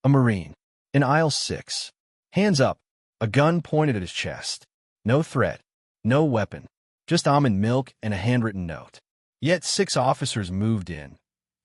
A Marine. In aisle 6. Hands up, a gun pointed at his chest. No threat, no weapon, just almond milk and a handwritten note. Yet 6 officers moved in,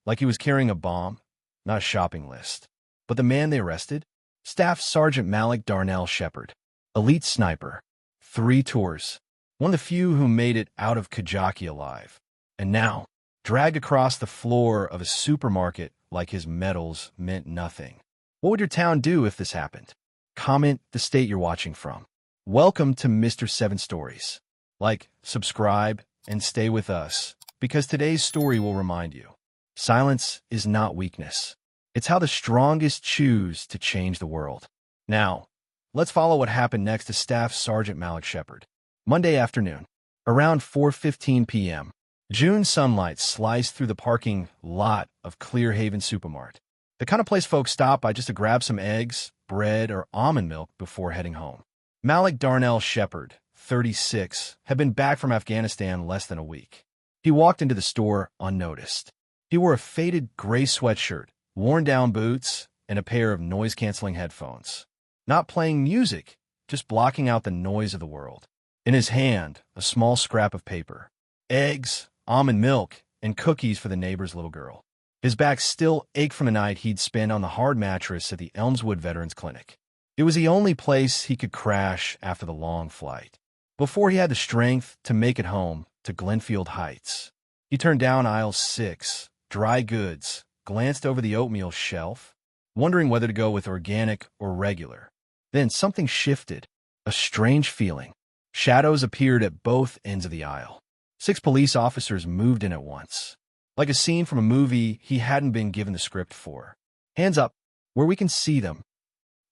like he was carrying a bomb, not a shopping list. But the man they arrested? Staff Sergeant Malik Darnell Shepard. Elite sniper. 3 tours. One of the few who made it out of Kajaki alive. And now, dragged across the floor of a supermarket like his medals meant nothing. What would your town do if this happened? Comment the state you're watching from. Welcome to Mr. 7 Stories. Like, subscribe, and stay with us, because today's story will remind you. Silence is not weakness. It's how the strongest choose to change the world. Now, let's follow what happened next to Staff Sergeant Malik Shepard. Monday afternoon, around 4:15 p.m., June sunlight sliced through the parking lot of Clear Haven Supermart. The kind of place folks stop by just to grab some eggs, bread, or almond milk before heading home. Malik Darnell Shepard, 36, had been back from Afghanistan less than a week. He walked into the store unnoticed. He wore a faded gray sweatshirt, worn-down boots, and a pair of noise-canceling headphones. Not playing music, just blocking out the noise of the world. In his hand, a small scrap of paper. Eggs, almond milk, and cookies for the neighbor's little girl. His back still ached from the night he'd spent on the hard mattress at the Elmswood Veterans Clinic. It was the only place he could crash after the long flight, before he had the strength to make it home to Glenfield Heights. He turned down aisle 6, dry goods, glanced over the oatmeal shelf, wondering whether to go with organic or regular. Then something shifted, a strange feeling. Shadows appeared at both ends of the aisle. 6 police officers moved in at once, like a scene from a movie he hadn't been given the script for. Hands up, where we can see them.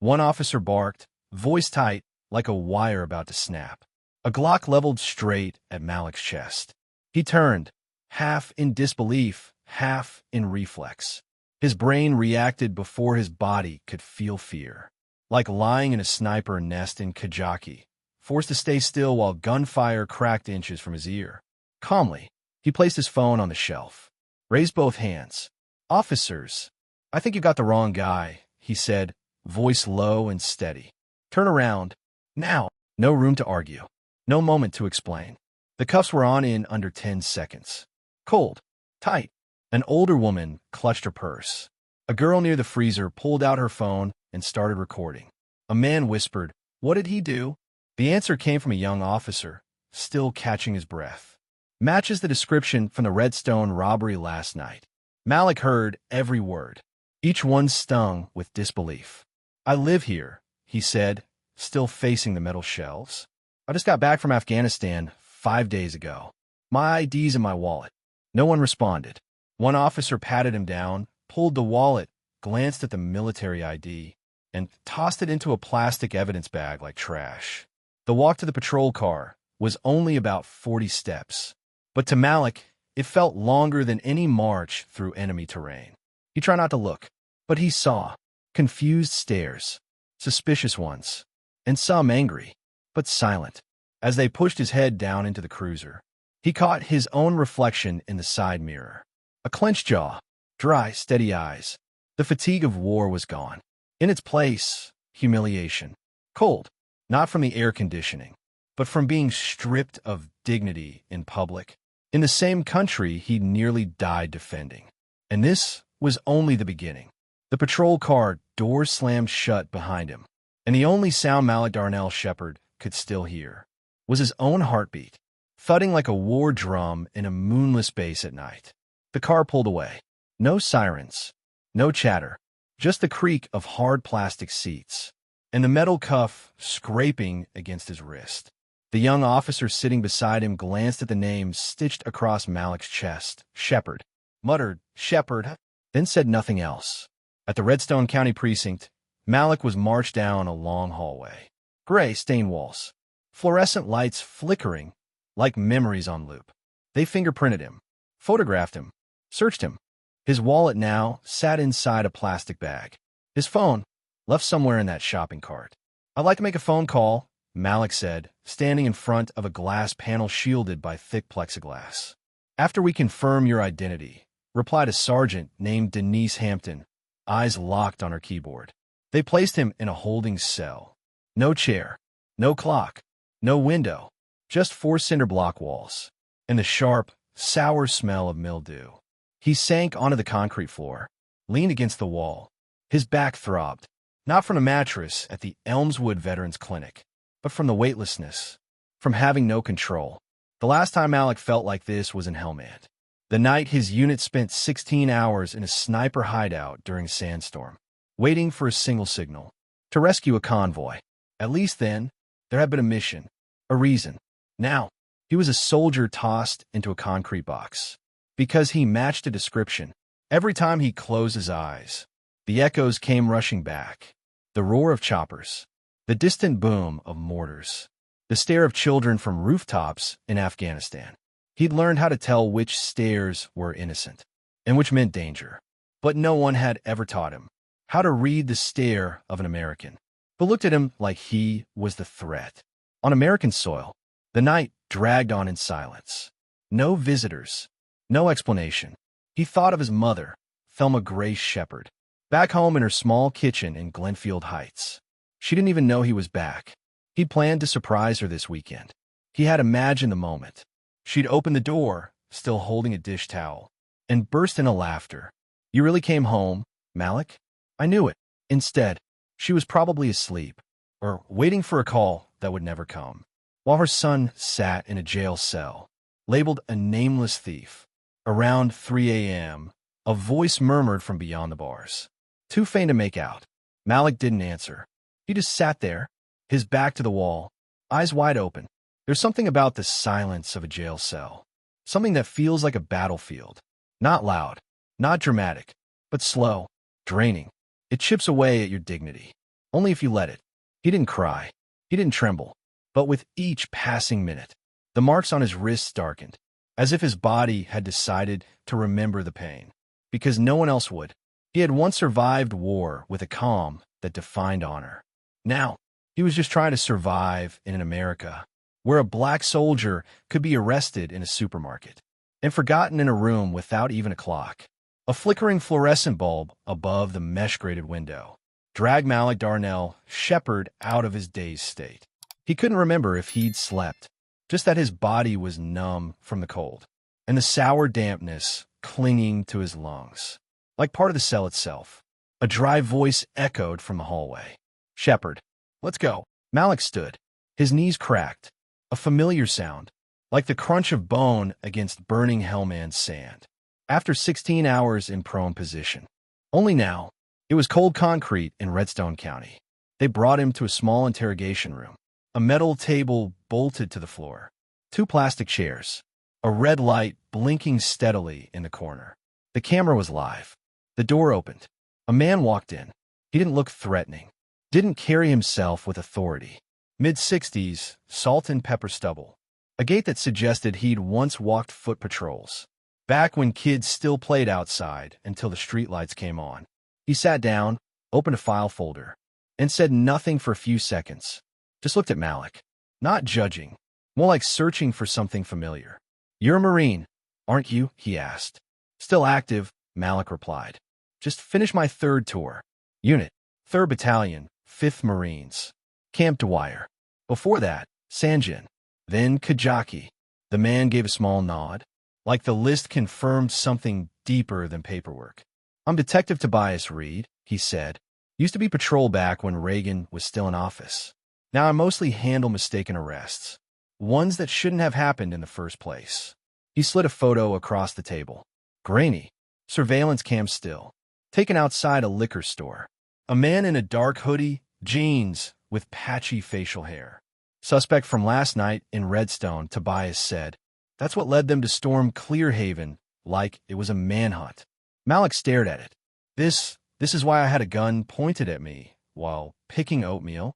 One officer barked, voice tight, like a wire about to snap. A Glock leveled straight at Malik's chest. He turned, half in disbelief, half in reflex. His brain reacted before his body could feel fear. Like lying in a sniper nest in Kajaki, forced to stay still while gunfire cracked inches from his ear. Calmly, he placed his phone on the shelf. Raised both hands. Officers, I think you got the wrong guy, he said, voice low and steady. Turn around. Now. No room to argue. No moment to explain. The cuffs were on in under 10 seconds. Cold. Tight. An older woman clutched her purse. A girl near the freezer pulled out her phone and started recording. A man whispered, "What did he do?" The answer came from a young officer, still catching his breath. Matches the description from the Redstone robbery last night. Malik heard every word. Each one stung with disbelief. I live here, he said, still facing the metal shelves. I just got back from Afghanistan 5 days ago. My ID's in my wallet. No one responded. One officer patted him down, pulled the wallet, glanced at the military ID, and tossed it into a plastic evidence bag like trash. The walk to the patrol car was only about 40 steps. But to Malik, it felt longer than any march through enemy terrain. He tried not to look, but he saw confused stares, suspicious ones, and some angry, but silent. As they pushed his head down into the cruiser, he caught his own reflection in the side mirror. A clenched jaw, dry, steady eyes. The fatigue of war was gone. In its place, humiliation. Cold, not from the air conditioning, but from being stripped of dignity in public. In the same country he'd nearly died defending. And this was only the beginning. The patrol car door slammed shut behind him, and the only sound Malik Darnell Shepard could still hear was his own heartbeat, thudding like a war drum in a moonless base at night. The car pulled away. No sirens, no chatter, just the creak of hard plastic seats, and the metal cuff scraping against his wrist. The young officer sitting beside him glanced at the name stitched across Malik's chest, Shepard, muttered, "Shepard," then said nothing else. At the Redstone County Precinct, Malik was marched down a long hallway. Gray stained walls, fluorescent lights flickering like memories on loop. They fingerprinted him, photographed him, searched him. His wallet now sat inside a plastic bag. His phone, left somewhere in that shopping cart. "I'd like to make a phone call," Malik said, standing in front of a glass panel shielded by thick plexiglass. "After we confirm your identity," replied a sergeant named Denise Hampton, eyes locked on her keyboard. They placed him in a holding cell. No chair, no clock, no window, just 4 cinder block walls, and the sharp, sour smell of mildew. He sank onto the concrete floor, leaned against the wall. His back throbbed, not from a mattress at the Elmswood Veterans Clinic, but from the weightlessness, from having no control. The last time Malik felt like this was in Helmand, the night his unit spent 16 hours in a sniper hideout during a sandstorm, waiting for a single signal to rescue a convoy. At least then, there had been a mission, a reason. Now, he was a soldier tossed into a concrete box. Because he matched a description, every time he closed his eyes, the echoes came rushing back. The roar of choppers, the distant boom of mortars, the stare of children from rooftops in Afghanistan. He'd learned how to tell which stares were innocent and which meant danger. But no one had ever taught him how to read the stare of an American who looked at him like he was the threat. On American soil, the night dragged on in silence. No visitors. No explanation. He thought of his mother, Thelma Grace Shepard, back home in her small kitchen in Glenfield Heights. She didn't even know he was back. He'd planned to surprise her this weekend. He had imagined the moment. She'd open the door, still holding a dish towel, and burst into laughter. "You really came home, Malik? I knew it." Instead, she was probably asleep, or waiting for a call that would never come, while her son sat in a jail cell, labeled a nameless thief. Around 3 a.m., a voice murmured from beyond the bars. Too faint to make out. Malik didn't answer. He just sat there, his back to the wall, eyes wide open. There's something about the silence of a jail cell. Something that feels like a battlefield. Not loud, not dramatic, but slow, draining. It chips away at your dignity. Only if you let it. He didn't cry. He didn't tremble. But with each passing minute, the marks on his wrists darkened, as if his body had decided to remember the pain, because no one else would. He had once survived war with a calm that defined honor. Now, he was just trying to survive in an America where a black soldier could be arrested in a supermarket and forgotten in a room without even a clock. A flickering fluorescent bulb above the mesh-grated window dragged Malik Darnell Shepard out of his dazed state. He couldn't remember if he'd slept, just that his body was numb from the cold, and the sour dampness clinging to his lungs. Like part of the cell itself, a dry voice echoed from the hallway. "Shepard, let's go." Malik stood, his knees cracked, a familiar sound, like the crunch of bone against burning Hellman's sand. After 16 hours in prone position. Only now, it was cold concrete in Redstone County. They brought him to a small interrogation room. A metal table bolted to the floor. 2 plastic chairs. A red light blinking steadily in the corner. The camera was live. The door opened. A man walked in. He didn't look threatening. Didn't carry himself with authority. Mid-60s, salt and pepper stubble. A gait that suggested he'd once walked foot patrols. Back when kids still played outside until the streetlights came on. He sat down, opened a file folder, and said nothing for a few seconds. Just looked at Malik. Not judging, more like searching for something familiar. "You're a Marine, aren't you?" he asked. "Still active," Malik replied. "Just finished my 3rd tour. Unit, 3rd Battalion, 5th Marines. Camp Dwyer. Before that, Sanjin. Then Kajaki." The man gave a small nod, like the list confirmed something deeper than paperwork. "I'm Detective Tobias Reed," he said. "Used to be patrol back when Reagan was still in office. Now I mostly handle mistaken arrests, ones that shouldn't have happened in the first place." He slid a photo across the table. Grainy. Surveillance cam still. Taken outside a liquor store. A man in a dark hoodie, jeans, with patchy facial hair. "Suspect from last night in Redstone," Tobias said. "That's what led them to storm Clearhaven, like it was a manhunt." Malik stared at it. This is why I had a gun pointed at me while picking oatmeal."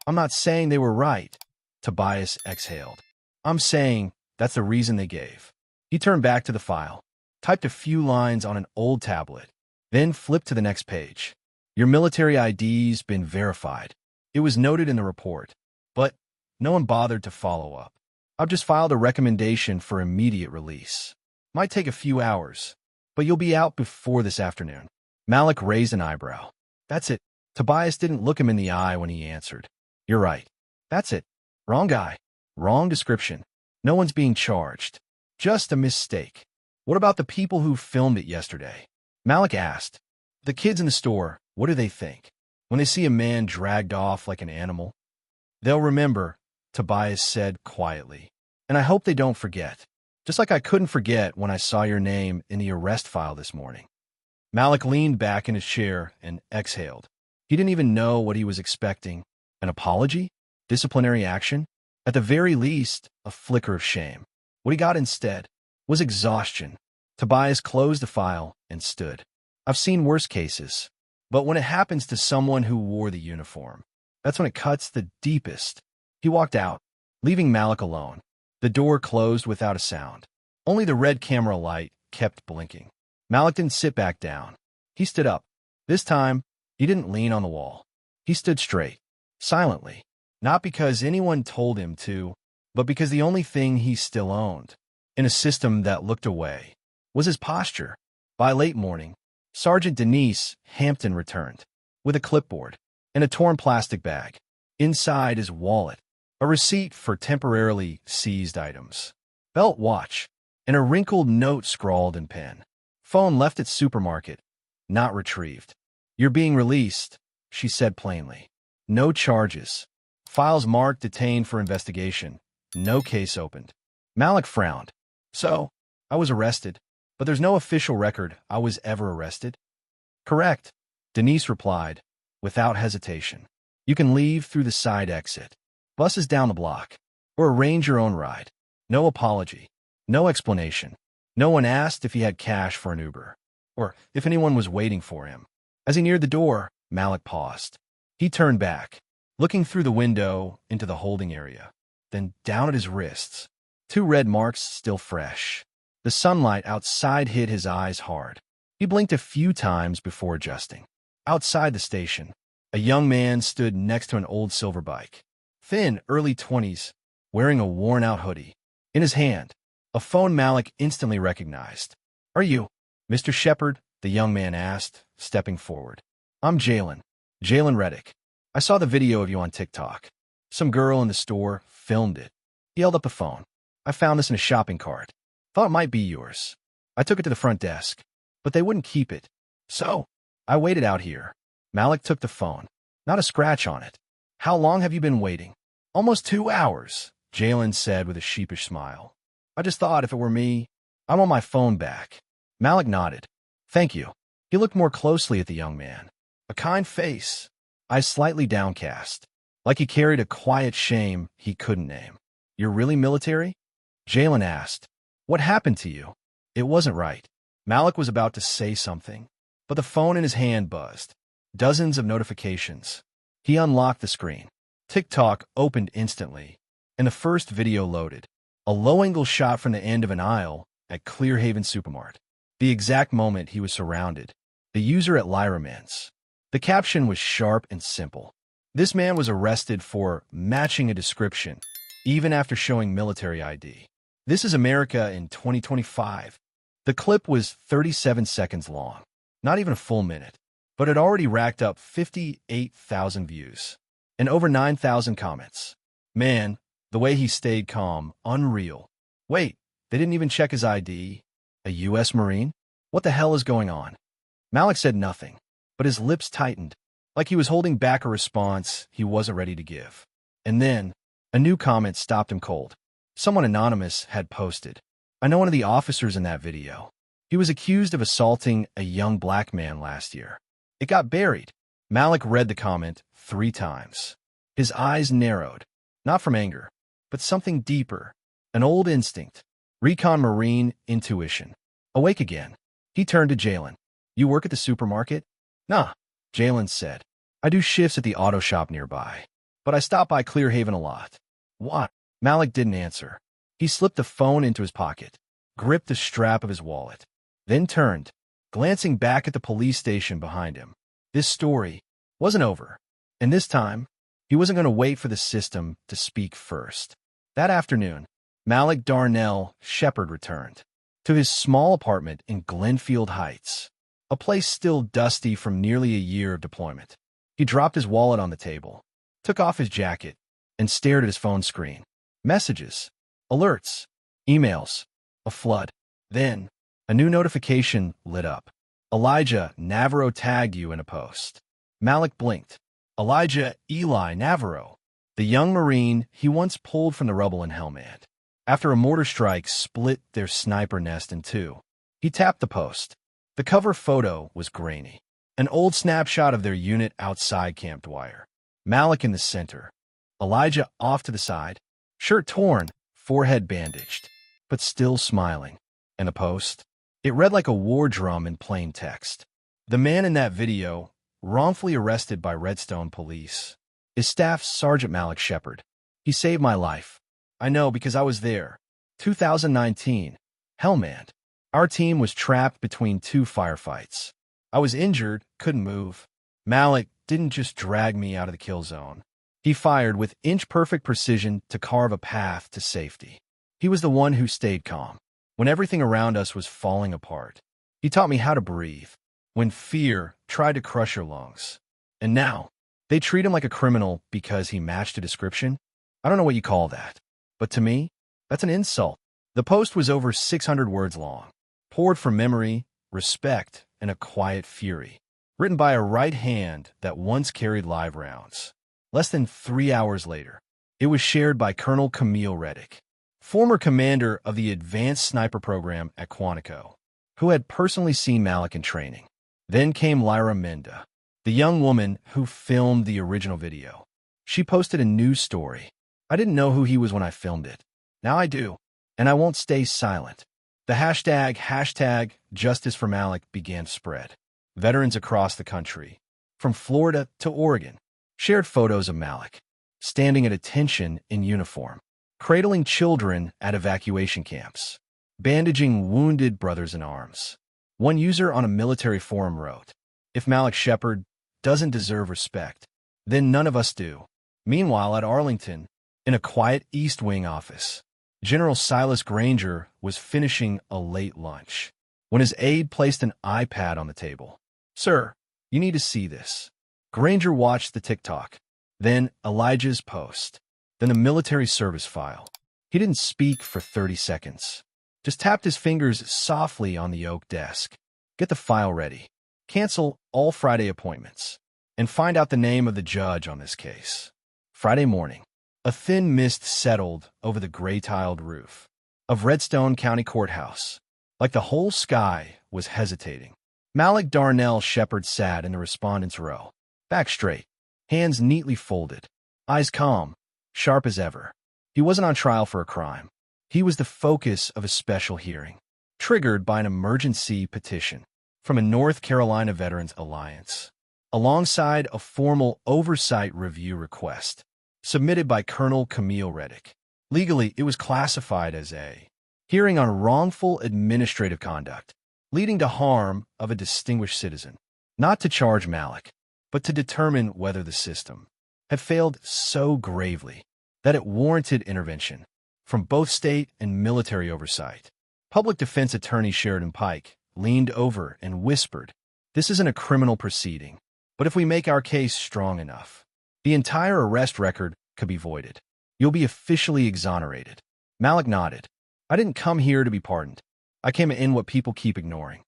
"I'm not saying they were right," Tobias exhaled. "I'm saying that's the reason they gave." He turned back to the file, typed a few lines on an old tablet, then flipped to the next page. "Your military ID's been verified." It was noted in the report, but no one bothered to follow up. "I've just filed a recommendation for immediate release. Might take a few hours, but you'll be out before this afternoon." Malik raised an eyebrow. That's it. Tobias didn't look him in the eye when he answered. You're right. That's it. Wrong guy. Wrong description. No one's being charged. Just a mistake. What about the people who filmed it yesterday? Malik asked. The kids in the store, what do they think? When they see a man dragged off like an animal? They'll remember, Tobias said quietly. And I hope they don't forget. Just like I couldn't forget when I saw your name in the arrest file this morning. Malik leaned back in his chair and exhaled. He didn't even know what he was expecting. An apology? Disciplinary action? At the very least, a flicker of shame. What he got instead was exhaustion. Tobias closed the file and stood. I've seen worse cases. But when it happens to someone who wore the uniform, that's when it cuts the deepest. He walked out, leaving Malik alone. The door closed without a sound. Only the red camera light kept blinking. Malik didn't sit back down. He stood up. This time, he didn't lean on the wall. He stood straight, silently. Not because anyone told him to, but because the only thing he still owned, in a system that looked away, was his posture. By late morning, Sergeant Denise Hampton returned, with a clipboard and a torn plastic bag. Inside his wallet, a receipt for temporarily seized items, belt watch, and a wrinkled note scrawled in pen. Phone left at supermarket, not retrieved. You're being released, she said plainly. No charges. Files marked detained for investigation. No case opened. Malik frowned. So, I was arrested, but there's no official record I was ever arrested? Correct, Denise replied, without hesitation. You can leave through the side exit. Bus is down the block. Or arrange your own ride. No apology. No explanation. No one asked if he had cash for an Uber, or if anyone was waiting for him. As he neared the door, Malik paused. He turned back, looking through the window into the holding area, then down at his wrists. 2 red marks still fresh. The sunlight outside hit his eyes hard. He blinked a few times before adjusting. Outside the station, a young man stood next to an old silver bike. Thin, early 20s, wearing a worn-out hoodie. In his hand, a phone Malik instantly recognized. Are you Mr. Shepard? The young man asked, stepping forward. I'm Jalen. Jalen Reddick. I saw the video of you on TikTok. Some girl in the store filmed it. He held up the phone. I found this in a shopping cart. Thought it might be yours. I took it to the front desk, but they wouldn't keep it. So, I waited out here. Malik took the phone. Not a scratch on it. How long have you been waiting? Almost 2 hours, Jalen said with a sheepish smile. I just thought if it were me, I want my phone back. Malik nodded. Thank you. He looked more closely at the young man. A kind face, eyes slightly downcast, like he carried a quiet shame he couldn't name. You're really military? Jalen asked. What happened to you? It wasn't right. Malik was about to say something, but the phone in his hand buzzed. Dozens of notifications. He unlocked the screen. TikTok opened instantly, and the first video loaded. A low-angle shot from the end of an aisle at Clearhaven Supermart. The exact moment he was surrounded. The user at Lyraman's. The caption was sharp and simple. This man was arrested for matching a description, even after showing military ID. This is America in 2025. The clip was 37 seconds long, not even a full minute, but it already racked up 58,000 views and over 9,000 comments. Man, the way he stayed calm, unreal. Wait, they didn't even check his ID? A U.S. Marine? What the hell is going on? Malik said nothing, but his lips tightened, like he was holding back a response he wasn't ready to give. And then, a new comment stopped him cold. Someone anonymous had posted. I know one of the officers in that video. He was accused of assaulting a young black man last year. It got buried. Malik read the comment 3 times. His eyes narrowed, not from anger, but something deeper. An old instinct. Recon Marine intuition. Awake again. He turned to Jalen. You work at the supermarket? Nah, Jalen said. I do shifts at the auto shop nearby, but I stop by Clearhaven a lot. What? Malik didn't answer. He slipped the phone into his pocket, gripped the strap of his wallet, then turned, glancing back at the police station behind him. This story wasn't over, and this time, he wasn't going to wait for the system to speak first. That afternoon, Malik Darnell Shepard returned to his small apartment in Glenfield Heights. a place still dusty from nearly a year of deployment. He dropped his wallet on the table, took off his jacket, and stared at his phone screen. Messages, alerts, emails, a flood. Then, a new notification lit up. Elijah Navarro tagged you in a post. Malik blinked. Elijah Eli Navarro, the young Marine he once pulled from the rubble in Helmand, after a mortar strike split their sniper nest in two. He tapped the post. The cover photo was grainy. An old snapshot of their unit outside Camp Dwyer. Malik in the center. Elijah off to the side, shirt torn, forehead bandaged, but still smiling. And the post? It read like a war drum in plain text. The man in that video, wrongfully arrested by Redstone police, is Staff Sergeant Malik Shepard. He saved my life. I know because I was there. 2019. Helmand. Our team was trapped between two firefights. I was injured, couldn't move. Malik didn't just drag me out of the kill zone. He fired with inch-perfect precision to carve a path to safety. He was the one who stayed calm when everything around us was falling apart. He taught me how to breathe when fear tried to crush your lungs. And now, they treat him like a criminal because he matched a description? I don't know what you call that. But to me, that's an insult. The post was over 600 words long, poured from memory, respect, and a quiet fury, written by a right hand that once carried live rounds. Less than 3 hours later, it was shared by Colonel Camille Reddick, former commander of the Advanced Sniper Program at Quantico, who had personally seen Malik in training. Then came Lyra Minda, the young woman who filmed the original video. She posted a news story. I didn't know who he was when I filmed it. Now I do, and I won't stay silent. The hashtag Justice for Malik began to spread. Veterans across the country, from Florida to Oregon, shared photos of Malik, standing at attention in uniform, cradling children at evacuation camps, bandaging wounded brothers in arms. One user on a military forum wrote, "If Malik Shepard doesn't deserve respect, then none of us do." Meanwhile, at Arlington, in a quiet East Wing office, General Silas Granger was finishing a late lunch when his aide placed an iPad on the table. "Sir, you need to see this." Granger watched the TikTok, then Elijah's post, then the military service file. He didn't speak for 30 seconds. Just tapped his fingers softly on the oak desk. "Get the file ready. Cancel all Friday appointments. And find out the name of the judge on this case." Friday morning, a thin mist settled over the gray-tiled roof of Redstone County Courthouse, like the whole sky was hesitating. Malik Darnell Shepard sat in the respondent's row, back straight, hands neatly folded, eyes calm, sharp as ever. He wasn't on trial for a crime. He was the focus of a special hearing, triggered by an emergency petition from a North Carolina Veterans Alliance, alongside a formal oversight review request submitted by Colonel Camille Reddick. Legally, it was classified as a hearing on wrongful administrative conduct, leading to harm of a distinguished citizen, not to charge Malik, but to determine whether the system had failed so gravely that it warranted intervention from both state and military oversight. Public defense attorney Sheridan Pike leaned over and whispered, "This isn't a criminal proceeding, but if we make our case strong enough, the entire arrest record could be voided. You'll be officially exonerated." Malik nodded. "I didn't come here to be pardoned. I came in what people keep ignoring."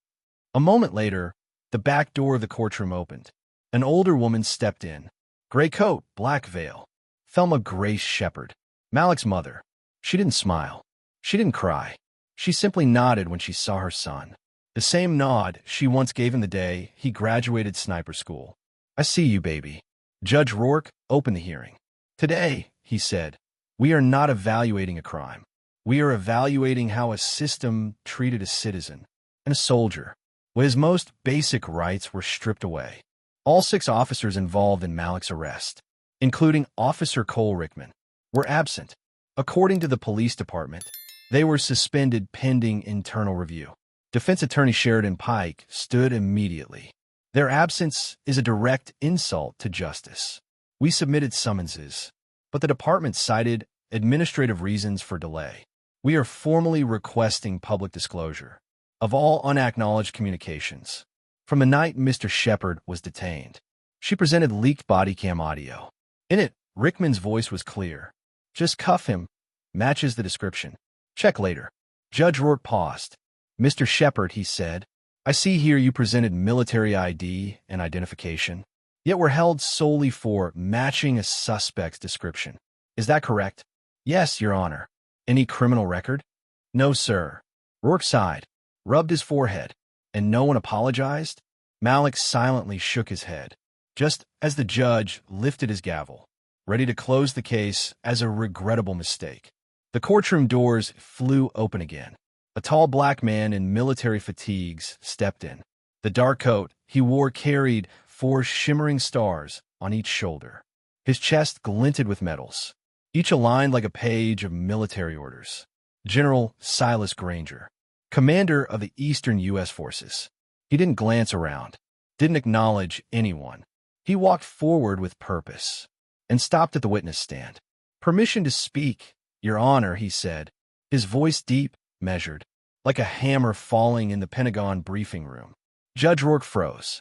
A moment later, the back door of the courtroom opened. An older woman stepped in. Gray coat, black veil. Thelma Grace Shepard, Malik's mother. She didn't smile. She didn't cry. She simply nodded when she saw her son. The same nod she once gave him the day he graduated sniper school. "I see you, baby." Judge Rourke opened the hearing. "Today," he said, "we are not evaluating a crime. We are evaluating how a system treated a citizen and a soldier, when his most basic rights were stripped away." All 6 officers involved in Malik's arrest, including Officer Cole Rickman, were absent. According to the police department, they were suspended pending internal review. Defense attorney Sheridan Pike stood immediately. "Their absence is a direct insult to justice. We submitted summonses, but the department cited administrative reasons for delay. We are formally requesting public disclosure of all unacknowledged communications from the night Mr. Shepard was detained. She presented leaked body cam audio. In it, Rickman's voice was clear. "Just cuff him. Matches the description. Check later." Judge Rourke paused. "Mr. Shepard," he said, "I see here you presented military ID and identification, yet were held solely for matching a suspect's description. Is that correct?" "Yes, Your Honor." "Any criminal record?" "No, sir." Rourke sighed, rubbed his forehead. "And no one apologized?" Malik silently shook his head, just as the judge lifted his gavel, ready to close the case as a regrettable mistake. The courtroom doors flew open again. A tall black man in military fatigues stepped in. The dark coat he wore carried 4 shimmering stars on each shoulder. His chest glinted with medals, each aligned like a page of military orders. General Silas Granger, commander of the Eastern U.S. Forces. He didn't glance around, didn't acknowledge anyone. He walked forward with purpose and stopped at the witness stand. "Permission to speak, Your Honor," he said, his voice deep, measured, like a hammer falling in the Pentagon briefing room. Judge Rourke froze.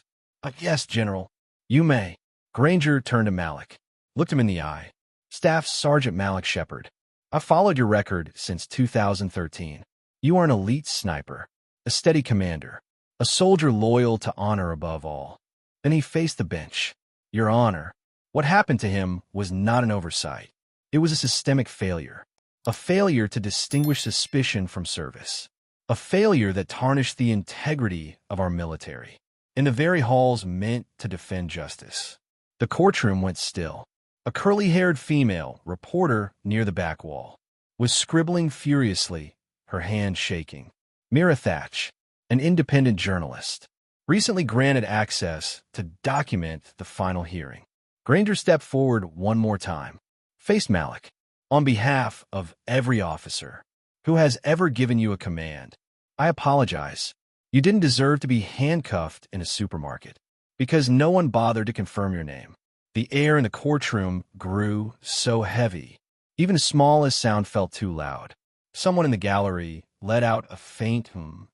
Yes, General, you may." Granger turned to Malik, looked him in the eye. "Staff Sergeant Malik Shepard, I've followed your record since 2013. You are an elite sniper, a steady commander, a soldier loyal to honor above all." Then he faced the bench. "Your Honor, what happened to him was not an oversight. It was a systemic failure. A failure to distinguish suspicion from service. A failure that tarnished the integrity of our military, in the very halls meant to defend justice." The courtroom went still. A curly-haired female reporter near the back wall was scribbling furiously, her hand shaking. Mira Thatch, an independent journalist, recently granted access to document the final hearing. Granger stepped forward one more time, faced Malik. "On behalf of every officer who has ever given you a command, I apologize. You didn't deserve to be handcuffed in a supermarket because no one bothered to confirm your name." The air in the courtroom grew so heavy, even the smallest sound felt too loud. Someone in the gallery let out a faint hum.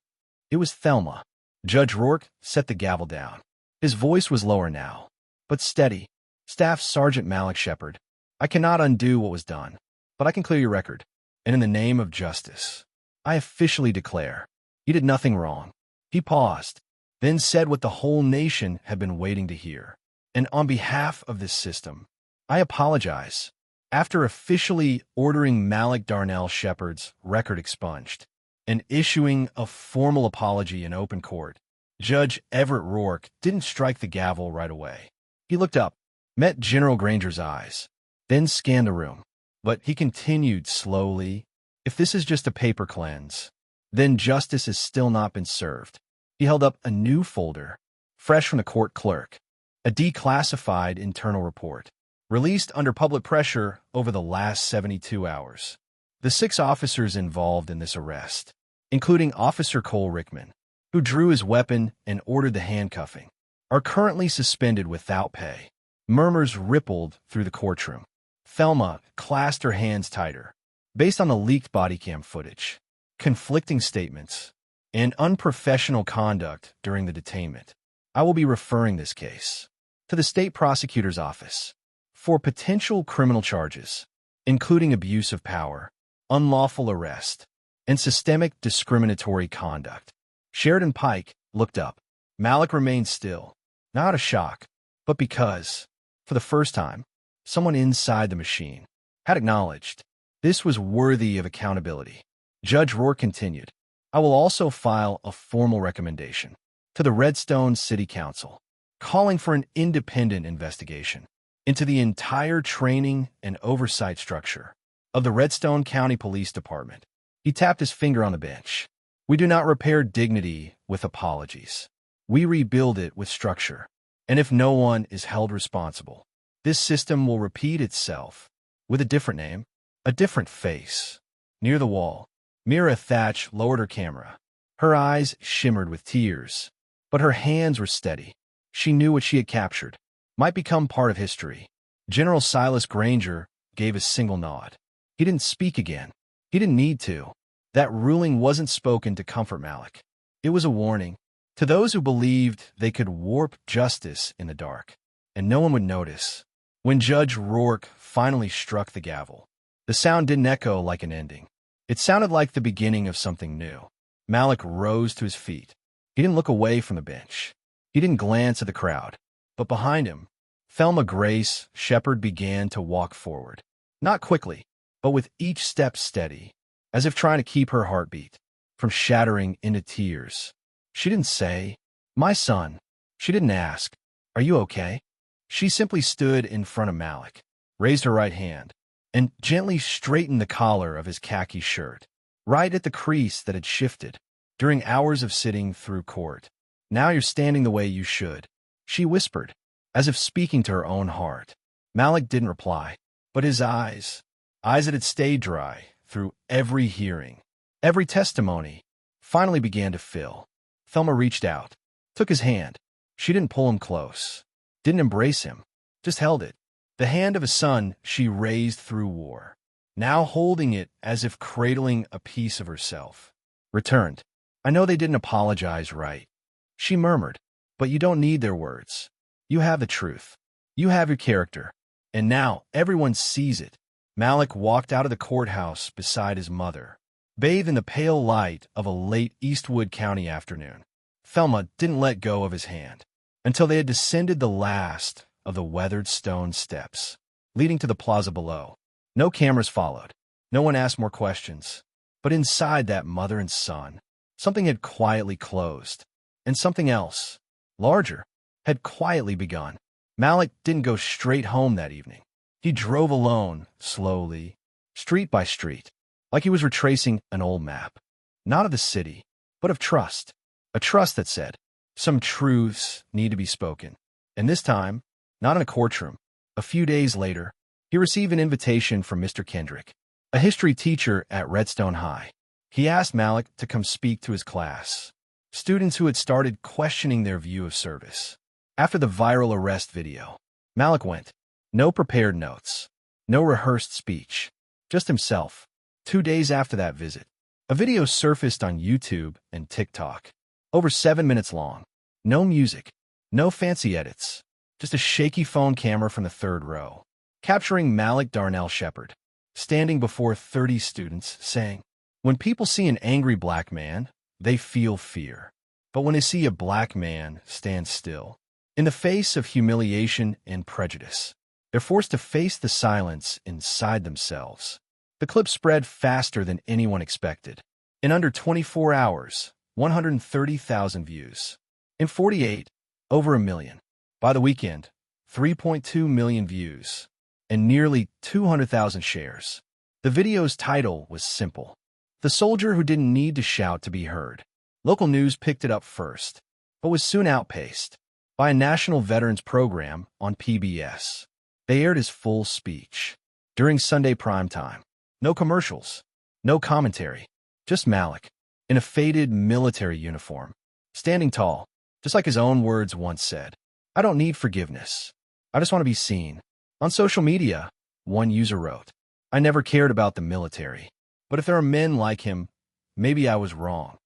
It was Thelma. Judge Rourke set the gavel down. His voice was lower now, but steady. "Staff Sergeant Malik Shepard, I cannot undo what was done, but I can clear your record. And in the name of justice, I officially declare you did nothing wrong." He paused, then said what the whole nation had been waiting to hear. "And on behalf of this system, I apologize." After officially ordering Malik Darnell Shepard's record expunged and issuing a formal apology in open court, Judge Everett Rourke didn't strike the gavel right away. He looked up, met General Granger's eyes, then scanned the room. But he continued slowly, "If this is just a paper cleanse, then justice has still not been served." He held up a new folder, fresh from the court clerk, a declassified internal report, released under public pressure over the last 72 hours. The 6 officers involved in this arrest, including Officer Cole Rickman, who drew his weapon and ordered the handcuffing, are currently suspended without pay. Murmurs rippled through the courtroom. Thelma clasped her hands tighter. Based on the leaked body cam footage, conflicting statements, and unprofessional conduct during the detainment, I will be referring this case to the state prosecutor's office for potential criminal charges, including abuse of power, unlawful arrest, and systemic discriminatory conduct. Sheridan Pike looked up. Malik remained still, not out of shock, but because, for the first time, someone inside the machine had acknowledged this was worthy of accountability. Judge Rourke continued, "I will also file a formal recommendation to the Redstone City Council, calling for an independent investigation into the entire training and oversight structure of the Redstone County Police Department." He tapped his finger on the bench. "We do not repair dignity with apologies. We rebuild it with structure. And if no one is held responsible, this system will repeat itself with a different name, a different face." Near the wall, Mira Thatch lowered her camera. Her eyes shimmered with tears, but her hands were steady. She knew what she had captured might become part of history. General Silas Granger gave a single nod. He didn't speak again. He didn't need to. That ruling wasn't spoken to comfort Malik. It was a warning, To those who believed they could warp justice in the dark, and no one would notice, when Judge Rourke finally struck the gavel, the sound didn't echo like an ending. It sounded like the beginning of something new. Malik rose to his feet. He didn't look away from the bench. He didn't glance at the crowd. But behind him, Thelma Grace Shepard began to walk forward. Not quickly, but with each step steady, as if trying to keep her heartbeat from shattering into tears. She didn't say, "My son." She didn't ask, "Are you okay?" She simply stood in front of Malik, raised her right hand, and gently straightened the collar of his khaki shirt, right at the crease that had shifted during hours of sitting through court. "Now you're standing the way you should," she whispered, as if speaking to her own heart. Malik didn't reply, but his eyes that had stayed dry through every hearing, every testimony, finally began to fill. Thelma reached out, took his hand. She didn't pull him close, didn't embrace him, just held it. The hand of a son she raised through war, now holding it as if cradling a piece of herself. Returned. "I know they didn't apologize right," she murmured, "but you don't need their words. You have the truth. You have your character. And now everyone sees it." Malik walked out of the courthouse beside his mother, bathed in the pale light of a late Eastwood County afternoon. Thelma didn't let go of his hand until they had descended the last of the weathered stone steps leading to the plaza below. No cameras followed. No one asked more questions. But inside that mother and son, something had quietly closed, and something else, larger, had quietly begun. Malik didn't go straight home that evening. He drove alone, slowly, street by street, like he was retracing an old map, not of the city, but of trust. A trust that said, some truths need to be spoken. And this time, not in a courtroom. A few days later, he received an invitation from Mr. Kendrick, a history teacher at Redstone High. He asked Malik to come speak to his class, students who had started questioning their view of service. After the viral arrest video, Malik went. No prepared notes, no rehearsed speech, just himself. 2 days after that visit, a video surfaced on YouTube and TikTok, over 7 minutes long. No music, no fancy edits, just a shaky phone camera from the third row, capturing Malik Darnell Shepard, standing before 30 students, saying, "When people see an angry black man, they feel fear. But when they see a black man stand still, in the face of humiliation and prejudice, they're forced to face the silence inside themselves." The clip spread faster than anyone expected. In under 24 hours, 130,000 views. In 48, over 1 million. By the weekend, 3.2 million views and nearly 200,000 shares. The video's title was simple: "The Soldier Who Didn't Need to Shout to Be Heard." Local news picked it up first, but was soon outpaced by a national veterans program on PBS. They aired his full speech during Sunday primetime. No commercials, no commentary, just Malik, in a faded military uniform, standing tall, just like his own words once said. "I don't need forgiveness. I just want to be seen." On social media, one user wrote, "I never cared about the military, but if there are men like him, maybe I was wrong."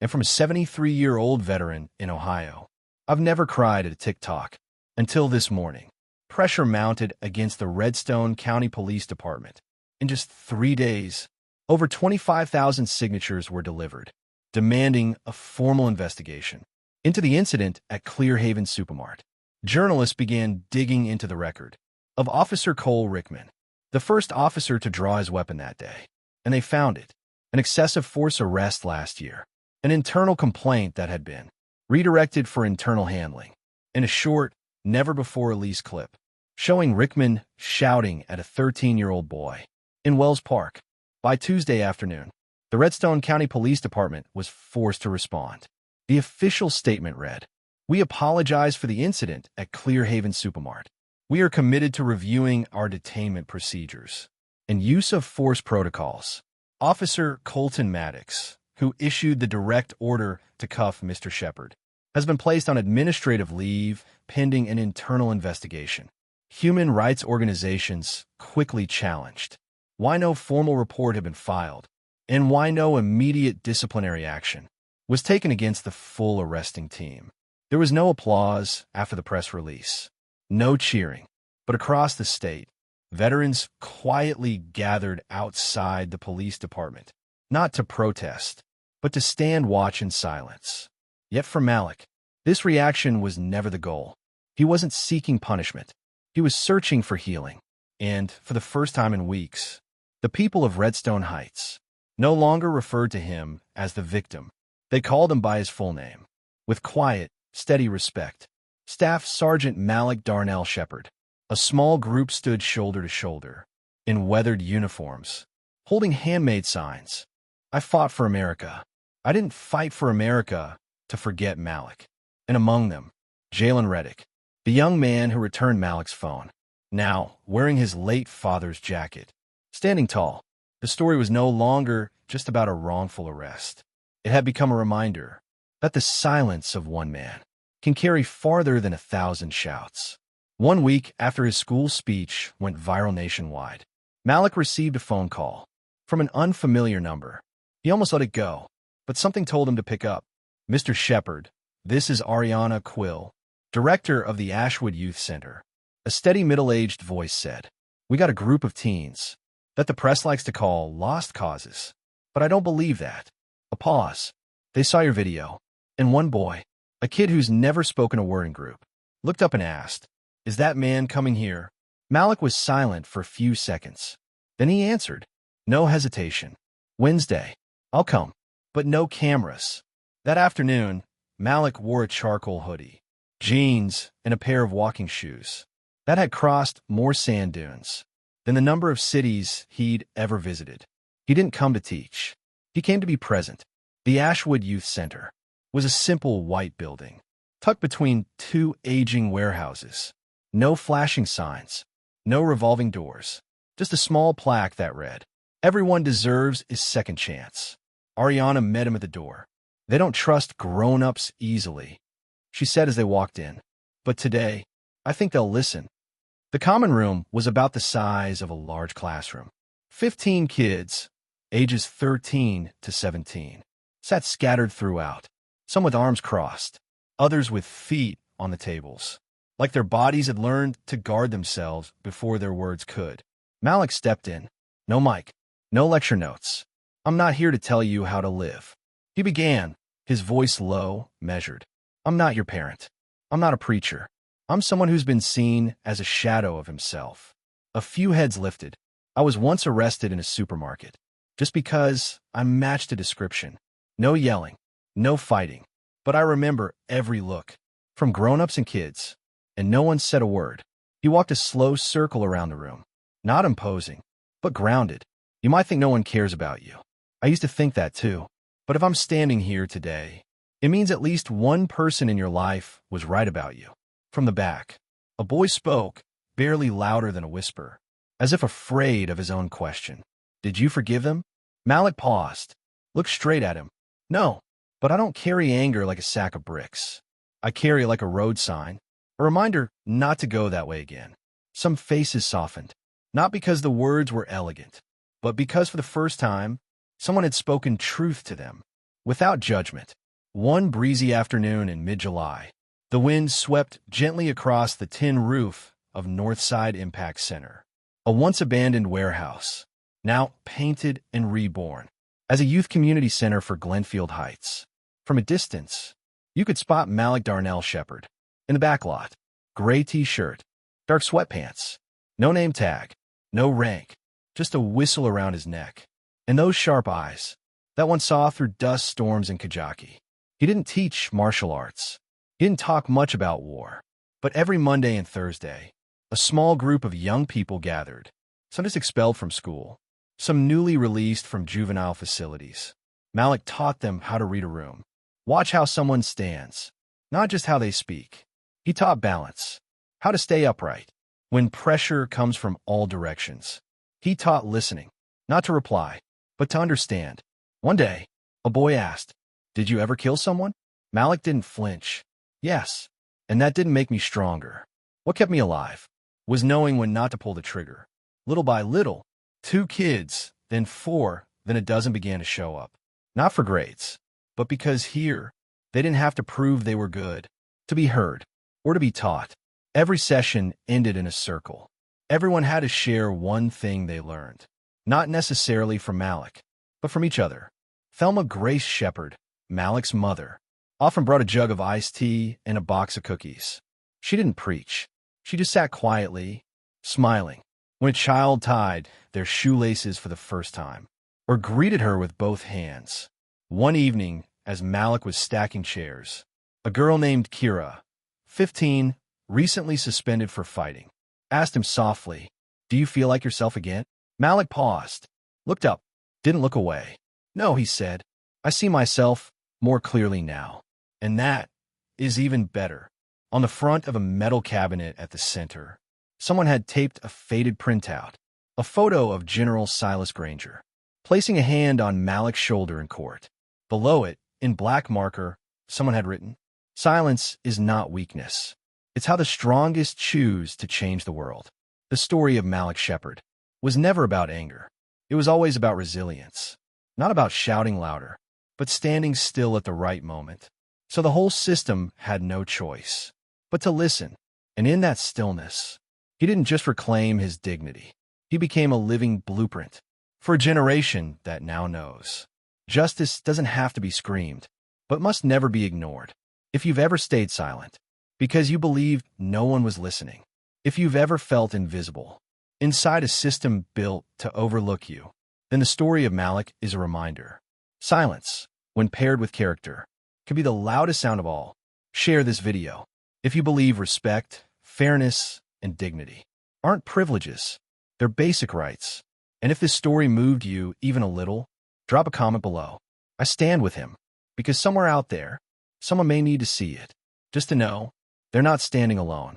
And from a 73-year-old veteran in Ohio, "I've never cried at a TikTok until this morning." Pressure mounted against the Redstone County Police Department. In just 3 days, over 25,000 signatures were delivered, demanding a formal investigation into the incident at Clearhaven Supermart. Journalists began digging into the record of Officer Cole Rickman, the first officer to draw his weapon that day, and they found it: an excessive force arrest last year, an internal complaint that had been redirected for internal handling, and a short, never-before-released clip showing Rickman shouting at a 13-year-old boy in Wells Park. By Tuesday afternoon, the Redstone County Police Department was forced to respond. The official statement read, "We apologize for the incident at Clearhaven Supermart. We are committed to reviewing our detainment procedures and use of force protocols." Officer Colton Maddox, who issued the direct order to cuff Mr. Shepard, has been placed on administrative leave pending an internal investigation. Human rights organizations quickly challenged why no formal report had been filed and why no immediate disciplinary action was taken against the full arresting team. There was no applause after the press release, no cheering, but across the state, veterans quietly gathered outside the police department, not to protest, but to stand watch in silence. Yet for Malik, this reaction was never the goal. He wasn't seeking punishment. He was searching for healing. And, for the first time in weeks, the people of Redstone Heights no longer referred to him as the victim. They called him by his full name, with quiet, steady respect. Staff Sergeant Malik Darnell Shepard. A small group stood shoulder to shoulder, in weathered uniforms, holding handmade signs. I fought for America. I didn't fight for America to forget Malik. And among them, Jalen Reddick, the young man who returned Malik's phone, now wearing his late father's jacket. Standing tall, the story was no longer just about a wrongful arrest. It had become a reminder that the silence of one man can carry farther than 1,000 shouts. 1 week after his school speech went viral nationwide, Malik received a phone call from an unfamiliar number. He almost let it go, but something told him to pick up. "Mr. Shepard, this is Ariana Quill, director of the Ashwood Youth Center." A steady middle-aged voice said, "We got a group of teens that the press likes to call lost causes, but I don't believe that." A pause. "They saw your video." And one boy, a kid who's never spoken a word in group, looked up and asked, "Is that man coming here?" Malik was silent for a few seconds. Then he answered, no hesitation, "Wednesday. I'll come." But no cameras. That afternoon, Malik wore a charcoal hoodie, jeans, and a pair of walking shoes that had crossed more sand dunes than the number of cities he'd ever visited. He didn't come to teach. He came to be present. The Ashwood Youth Center was a simple white building, tucked between two aging warehouses. No flashing signs, no revolving doors, just a small plaque that read, "Everyone deserves a second chance." Ariana met him at the door. "They don't trust grown-ups easily," she said as they walked in. "But today, I think they'll listen." The common room was about the size of a large classroom. 15 kids, ages 13 to 17, sat scattered throughout, some with arms crossed, others with feet on the tables, like their bodies had learned to guard themselves before their words could. Malik stepped in. "No mic, no lecture notes. I'm not here to tell you how to live." He began, his voice low, measured. "I'm not your parent. I'm not a preacher. I'm someone who's been seen as a shadow of himself." A few heads lifted. "I was once arrested in a supermarket, just because I matched a description. No yelling, no fighting. But I remember every look, from grown-ups and kids, and no one said a word." He walked a slow circle around the room, not imposing, but grounded. "You might think no one cares about you. I used to think that too. But if I'm standing here today, it means at least one person in your life was right about you." From the back, a boy spoke, barely louder than a whisper, as if afraid of his own question. "Did you forgive him?" Malik paused, looked straight at him. "No, but I don't carry anger like a sack of bricks. I carry it like a road sign, a reminder not to go that way again." Some faces softened, not because the words were elegant, but because for the first time, someone had spoken truth to them, without judgment. One breezy afternoon in mid-July, the wind swept gently across the tin roof of Northside Impact Center, a once-abandoned warehouse, now painted and reborn as a youth community center for Glenfield Heights. From a distance, you could spot Malik Darnell Shepard in the back lot. Gray t-shirt, dark sweatpants, no name tag, no rank, just a whistle around his neck. And those sharp eyes that one saw through dust storms in Kajaki. He didn't teach martial arts. He didn't talk much about war. But every Monday and Thursday, a small group of young people gathered, some just expelled from school, some newly released from juvenile facilities. Malik taught them how to read a room. Watch how someone stands, not just how they speak. He taught balance, how to stay upright when pressure comes from all directions. He taught listening, not to reply, but to understand. One day, a boy asked, "Did you ever kill someone?" Malik didn't flinch. "Yes, and that didn't make me stronger. What kept me alive was knowing when not to pull the trigger." Little by little, 2 kids, then 4, then a dozen began to show up. Not for grades, but because here, they didn't have to prove they were good, to be heard, or to be taught. Every session ended in a circle. Everyone had to share one thing they learned, not necessarily from Malik, but from each other. Thelma Grace Shepard, Malik's mother, often brought a jug of iced tea and a box of cookies. She didn't preach. She just sat quietly, smiling, when a child tied their shoelaces for the first time, or greeted her with both hands. One evening, as Malik was stacking chairs, a girl named Kira, 15, recently suspended for fighting, asked him softly, "Do you feel like yourself again?" Malik paused, looked up, didn't look away. "No," he said. "I see myself more clearly now. And that is even better." On the front of a metal cabinet at the center, someone had taped a faded printout, a photo of General Silas Granger, placing a hand on Malik's shoulder in court. Below it, in black marker, someone had written, "Silence is not weakness. It's how the strongest choose to change the world." The story of Malik Shepard was never about anger. It was always about resilience, not about shouting louder, but standing still at the right moment. So the whole system had no choice but to listen. And in that stillness, he didn't just reclaim his dignity. He became a living blueprint for a generation that now knows justice doesn't have to be screamed, but must never be ignored. If you've ever stayed silent because you believed no one was listening, if you've ever felt invisible inside a system built to overlook you, then the story of Malik is a reminder. Silence, when paired with character, can be the loudest sound of all. Share this video if you believe respect, fairness, and dignity aren't privileges, they're basic rights. And if this story moved you even a little, drop a comment below. I stand with him, because somewhere out there, someone may need to see it, just to know they're not standing alone.